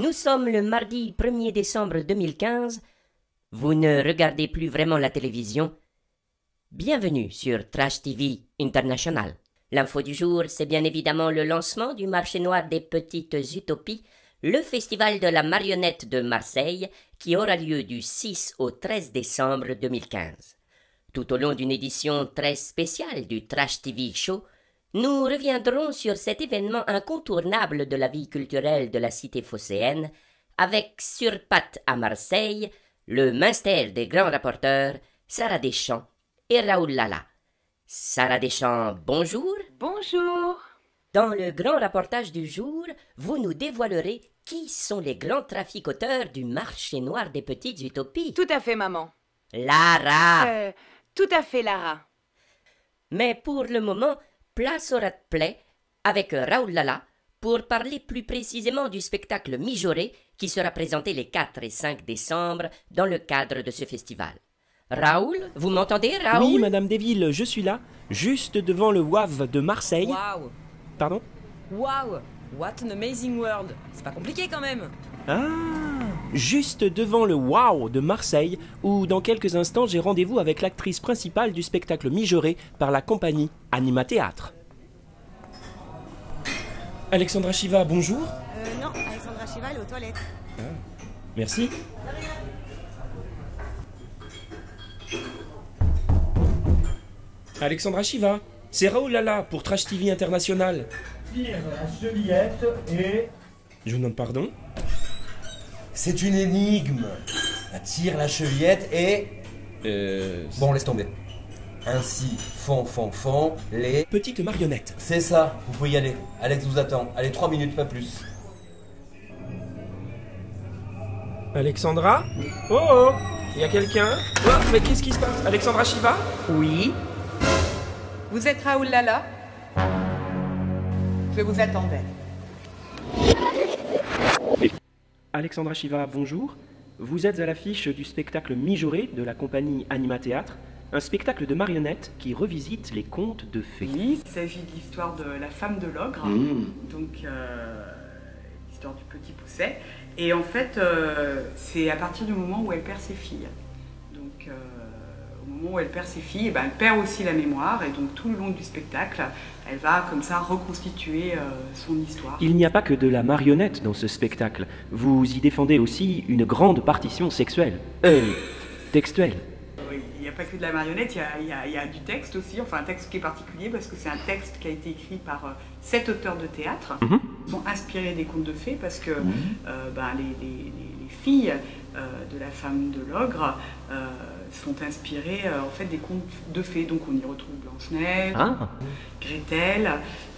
Nous sommes le mardi 1er décembre 2015. Vous ne regardez plus vraiment la télévision. Bienvenue sur Trash TV International. L'info du jour, c'est bien évidemment le lancement du marché noir des petites utopies, le festival de la marionnette de Marseille, qui aura lieu du 6 au 13 décembre 2015. Tout au long d'une édition très spéciale du Trash TV Show, nous reviendrons sur cet événement incontournable de la vie culturelle de la cité phocéenne, avec sur pattes à Marseille, le minster des grands rapporteurs, Sarah Deschamps et Raoul Lala. Sarah Deschamps, bonjour. Bonjour. Dans le grand reportage du jour, vous nous dévoilerez qui sont les grands traficoteurs du marché noir des petites utopies. Tout à fait, maman. Lara. Tout à fait, Lara. Mais pour le moment, place au rat play avec Raoul Lala pour parler plus précisément du spectacle mijauré qui sera présenté les 4 et 5 décembre dans le cadre de ce festival. Raoul, vous m'entendez, Raoul? Oui, Madame Desvilles, je suis là, juste devant le WAV de Marseille. Waouh! Pardon? Waouh! What an amazing world! C'est pas compliqué quand même! Ah! Juste devant le WOW de Marseille, où dans quelques instants j'ai rendez-vous avec l'actrice principale du spectacle mijauré par la compagnie Anima Théâtre. Alexandra Chiva, bonjour. Non, Alexandra Chiva, elle est aux toilettes. Ah, merci. Alexandra Chiva, c'est Raoul Lala pour Trash TV International. Tire la chevillette et... Je vous demande pardon? C'est une énigme. Tire la chevillette et... Bon, laisse tomber. Ainsi font les... Petite marionnette. C'est ça, vous pouvez y aller. Alex vous attend. Allez, 3 minutes, pas plus. Alexandra? Oh, il y a quelqu'un? Oh, mais qu'est-ce qui se passe? Alexandra Chiva? Oui. Vous êtes Raoul Lala? Je vous attendais. Alexandra Chiva, bonjour. Vous êtes à l'affiche du spectacle mijauré de la compagnie Anima Théâtre, un spectacle de marionnettes qui revisite les contes de fées. Oui, il s'agit de l'histoire de la femme de l'ogre, donc l'histoire du petit Pousset. Et en fait, c'est à partir du moment où elle perd ses filles. Donc, au moment où elle perd ses filles, elle perd aussi la mémoire. Et donc, tout le long du spectacle, elle va comme ça reconstituer son histoire. Il n'y a pas que de la marionnette dans ce spectacle. Vous y défendez aussi une grande partition sexuelle. Textuelle. Oui, il n'y a pas que de la marionnette, il y a du texte aussi, enfin un texte qui est particulier parce que c'est un texte qui a été écrit par 7 auteurs de théâtre. Ils sont inspirés des contes de fées parce que les filles de la femme de l'ogre sont inspirées en fait des contes de fées. Donc on y retrouve Blanche-Neige, Gretel,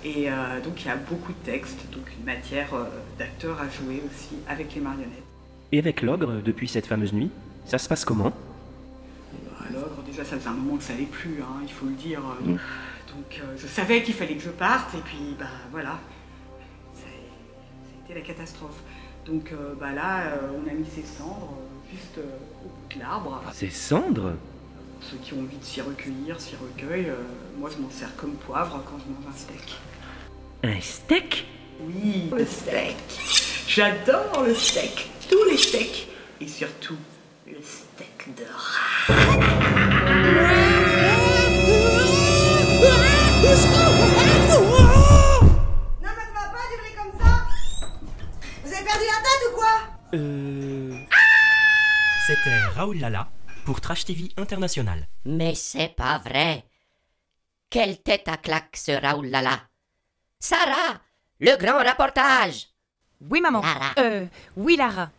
et donc il y a beaucoup de textes, donc une matière d'acteurs à jouer aussi avec les marionnettes. Et avec l'ogre, depuis cette fameuse nuit, ça se passe comment? L'ogre, déjà ça faisait un moment que ça allait plus, hein, il faut le dire. Donc je savais qu'il fallait que je parte, et puis voilà, ça a été la catastrophe. Donc là, on a mis ses cendres juste au bout de l'arbre. Ces cendres? Ceux qui ont envie de s'y recueillir, s'y recueillent. Moi, je m'en sers comme poivre quand je mange un steak. Un steak? Oui, le steak. J'adore le steak, tous les steaks, et surtout le steak de rat. Non mais ça va pas durer comme ça. Vous avez perdu la tête ou quoi? C'était Raoul Lala pour Trash TV International. Mais c'est pas vrai. Quelle tête à claque ce Raoul Lala. Sarah, le grand reportage. Oui, maman. Lara. Oui, Lara.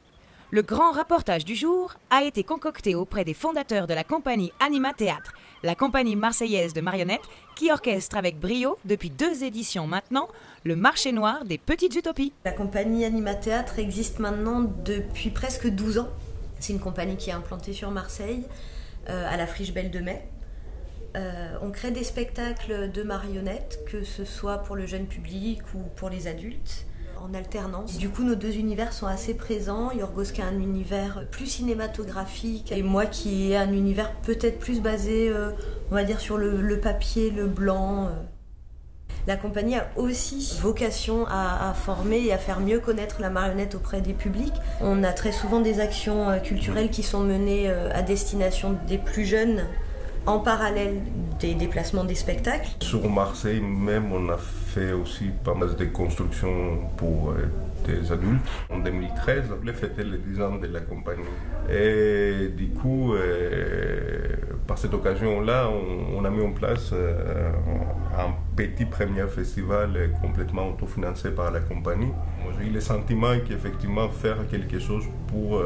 Le grand reportage du jour a été concocté auprès des fondateurs de la compagnie Anima Théâtre, la compagnie marseillaise de marionnettes qui orchestre avec brio, depuis 2 éditions maintenant, le marché noir des petites utopies. La compagnie Anima Théâtre existe maintenant depuis presque 12 ans. C'est une compagnie qui est implantée sur Marseille, à la Friche Belle de Mai. On crée des spectacles de marionnettes, que ce soit pour le jeune public ou pour les adultes, en alternance. Du coup, nos 2 univers sont assez présents. Yorgos qui a un univers plus cinématographique et moi qui ai un univers peut-être plus basé, on va dire, sur le papier, le blanc. La compagnie a aussi vocation à former et à faire mieux connaître la marionnette auprès des publics. On a très souvent des actions culturelles qui sont menées à destination des plus jeunes en parallèle des déplacements des spectacles. Sur Marseille même, on a fait aussi pas mal de constructions pour des adultes. En 2013, on voulait fêter les 10 ans de la compagnie. Et du coup, par cette occasion-là, on a mis en place un petit premier festival complètement autofinancé par la compagnie. Moi, j'ai eu le sentiment qu'effectivement faire quelque chose pour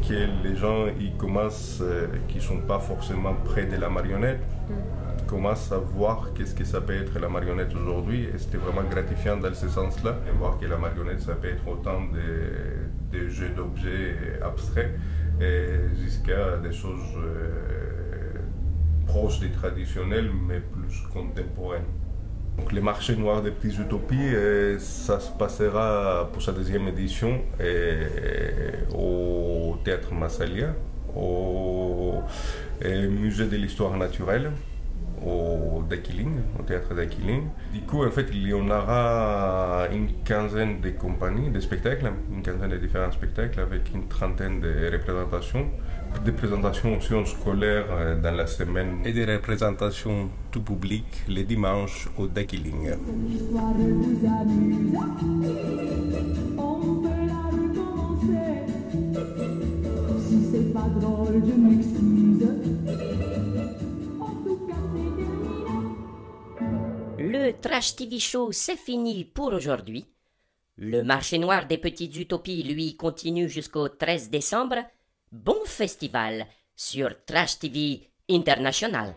que les gens commencent, qui ne sont pas forcément près de la marionnette, commencent à voir qu'est-ce que ça peut être la marionnette aujourd'hui. Et c'était vraiment gratifiant dans ce sens-là, de voir que la marionnette, ça peut être autant des jeux d'objets abstraits jusqu'à des choses proches des traditionnels, mais plus contemporaines. Donc, le marché noir des petites utopies, ça se passera pour sa deuxième édition au Théâtre Massalia, au Musée de l'Histoire naturelle, au Théâtre d'Aquiline. Du coup, en fait, il y en aura une quinzaine de compagnies, de spectacles, une quinzaine de différents spectacles avec une trentaine de représentations. Des présentations aussi en scolaire dans la semaine et des représentations tout public les dimanches au D'Aquiline. Le Trash TV Show, c'est fini pour aujourd'hui. Le marché noir des petites utopies, lui, continue jusqu'au 13 décembre. Bon festival sur Trash TV International.